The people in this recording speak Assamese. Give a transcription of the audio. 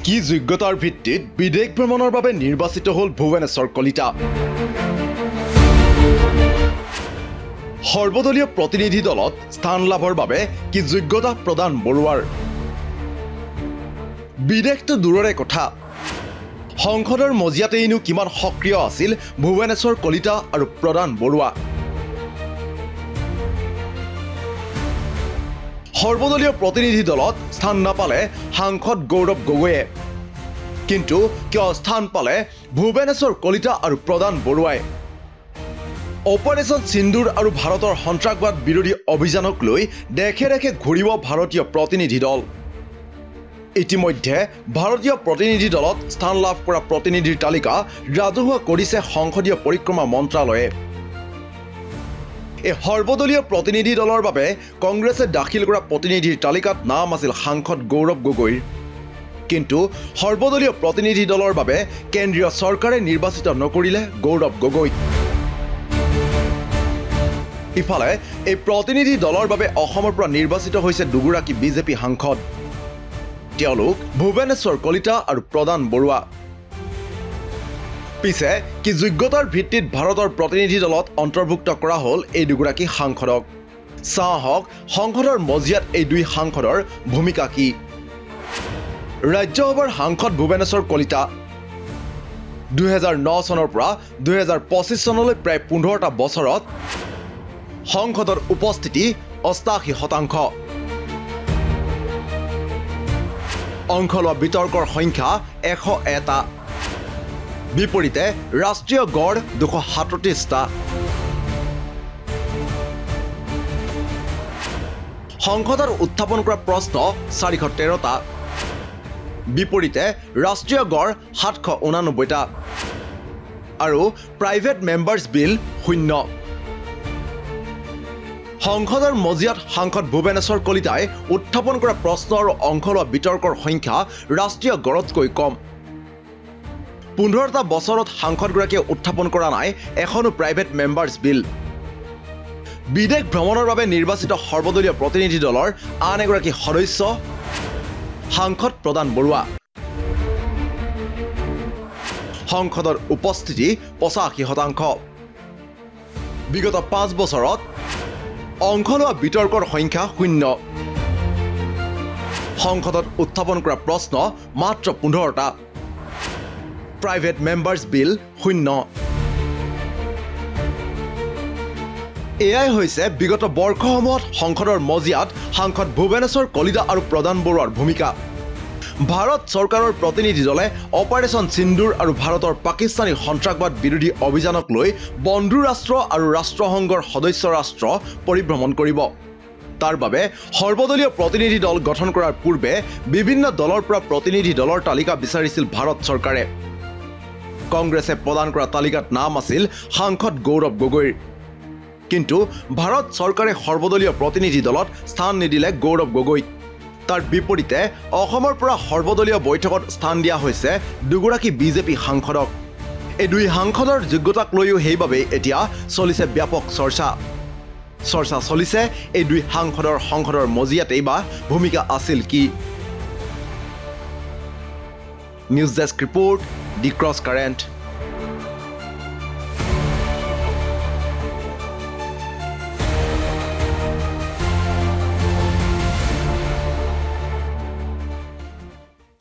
কি যোগ্যতাৰ ভিত্তিত বিদেশ ভ্ৰমণৰ বাবে নিৰ্বাচিত হ'ল ভুৱনেশ্বৰ কলিতা। সৰ্বদলীয় প্ৰতিনিধি দলত স্থান লাভৰ বাবে কি যোগ্যতা প্ৰদান বৰুৱাৰ। বিদেশটো দূৰৰে কথা, সংসদৰ মজিয়াতেইনো কিমান সক্ৰিয় আছিল ভুৱনেশ্বৰ কলিতা আৰু প্ৰদান বৰুৱা। সৰ্বদলীয় প্ৰতিনিধি দলত স্থান নাপালে সাংসদ গৌৰৱ গগৈয়ে, কিন্তু কিয় স্থান পালে ভুৱনেশ্বৰ কলিতা আৰু প্ৰদান বৰুৱাই। অপাৰেশ্যন সিন্দুৰ আৰু ভাৰতৰ সন্ত্ৰাসবাদ বিৰোধী অভিযানক লৈ দেশে দেশে ঘূৰিব ভাৰতীয় প্ৰতিনিধি দল। ইতিমধ্যে ভাৰতীয় প্ৰতিনিধি দলত স্থান লাভ কৰা প্ৰতিনিধিৰ তালিকা ৰাজহুৱা কৰিছে সংসদীয় পৰিক্ৰমা মন্ত্ৰালয়ে। এই সৰ্বদলীয় প্ৰতিনিধি দলৰ বাবে কংগ্ৰেছে দাখিল কৰা প্ৰতিনিধিৰ তালিকাত নাম আছিল সাংসদ গৌৰৱ গগৈৰ, কিন্তু সৰ্বদলীয় প্ৰতিনিধি দলৰ বাবে কেন্দ্ৰীয় চৰকাৰে নিৰ্বাচিত নকৰিলে গৌৰৱ গগৈক। ইফালে এই প্ৰতিনিধি দলৰ বাবে অসমৰ পৰা নিৰ্বাচিত হৈছে দুগৰাকী বিজেপি সাংসদ, তেওঁলোক ভুৱনেশ্বৰ কলিতা আৰু প্ৰদান বৰুৱা। পিছে কি যোগ্যতাৰ ভিত্তিত ভাৰতৰ প্ৰতিনিধি দলত অন্তৰ্ভুক্ত কৰা হ'ল এই দুগৰাকী সাংসদক। চাহক সংসদৰ মজিয়াত এই দুই সাংসদৰ ভূমিকা কি। ৰাজ্যসভাৰ সাংসদ ভুৱনেশ্বৰ কলিতা 2009 চনৰ পৰা 2025 চনলৈ প্ৰায় 15টা বছৰত সংসদৰ উপস্থিতি 88%। অংশ লোৱা বিতৰ্কৰ সংখ্যা 101টা, বিপৰীতে ৰাষ্ট্ৰীয় গড় 237টা। সংসদৰ উত্থাপন কৰা প্ৰশ্ন 413টা, বিপৰীতে ৰাষ্ট্ৰীয় গড় 789টা, আৰু প্ৰাইভেট মেম্বাৰ্ছ বিল 0। সংসদৰ মজিয়াত সাংসদ ভুৱনেশ্বৰ কলিতাই উত্থাপন কৰা প্ৰশ্ন আৰু অংশ লোৱা বিতৰ্কৰ সংখ্যা ৰাষ্ট্ৰীয় গড়তকৈ কম। 15টা বছৰত সাংসদগৰাকীয়ে উত্থাপন কৰা নাই এখনো প্ৰাইভেট মেম্বাৰ্ছ বিল। বিদেশ ভ্ৰমণৰ বাবে নিৰ্বাচিত সৰ্বদলীয় প্ৰতিনিধি দলৰ আন এগৰাকী সদস্য সাংসদ প্ৰদান বৰুৱা। সংসদৰ উপস্থিতি 85%। বিগত 5 বছৰত অংশ লোৱা বিতৰ্কৰ সংখ্যা 0। সংসদত উত্থাপন কৰা প্ৰশ্ন মাত্ৰ 15টা, প্ৰাইভেট মেম্বাৰ্ছ বিল 0। এয়াই হৈছে বিগত বৰ্ষসমূহত সংসদৰ মজিয়াত সাংসদ ভুৱনেশ্বৰ কলিতা আৰু প্ৰদান বৰুৱাৰ ভূমিকা। ভাৰত চৰকাৰৰ প্ৰতিনিধি দলে অপাৰেশ্যন সিন্দুৰ আৰু ভাৰতৰ পাকিস্তানী সন্ত্ৰাসবাদ বিৰোধী অভিযানক লৈ বন্ধু ৰাষ্ট্ৰ আৰু ৰাষ্ট্ৰসংঘৰ সদস্য ৰাষ্ট্ৰ পৰিভ্ৰমণ কৰিব। তাৰ বাবে সৰ্বদলীয় প্ৰতিনিধি দল গঠন কৰাৰ পূৰ্বে বিভিন্ন দলৰ পৰা প্ৰতিনিধি দলৰ তালিকা বিচাৰিছিল ভাৰত চৰকাৰে। কংগ্ৰেছে প্ৰদান কৰা তালিকাত নাম আছিল সাংসদ গৌৰৱ গগৈৰ, কিন্তু ভাৰত চৰকাৰে সৰ্বদলীয় প্ৰতিনিধি দলত স্থান নিদিলে গৌৰৱ গগৈক। তাৰ বিপৰীতে অসমৰ পৰা সৰ্বদলীয় বৈঠকত স্থান দিয়া হৈছে দুগৰাকী বিজেপি সাংসদক। এই দুই সাংসদৰ যোগ্যতাক লৈও সেইবাবেই এতিয়া চলিছে ব্যাপক চৰ্চা চলিছে এই দুই সাংসদৰ সংসদৰ মজিয়াতেই বা ভূমিকা আছিল কি। নিউজ ডেস্ক ৰিপৰ্ট, দি ক্ৰছ কাৰেণ্ট।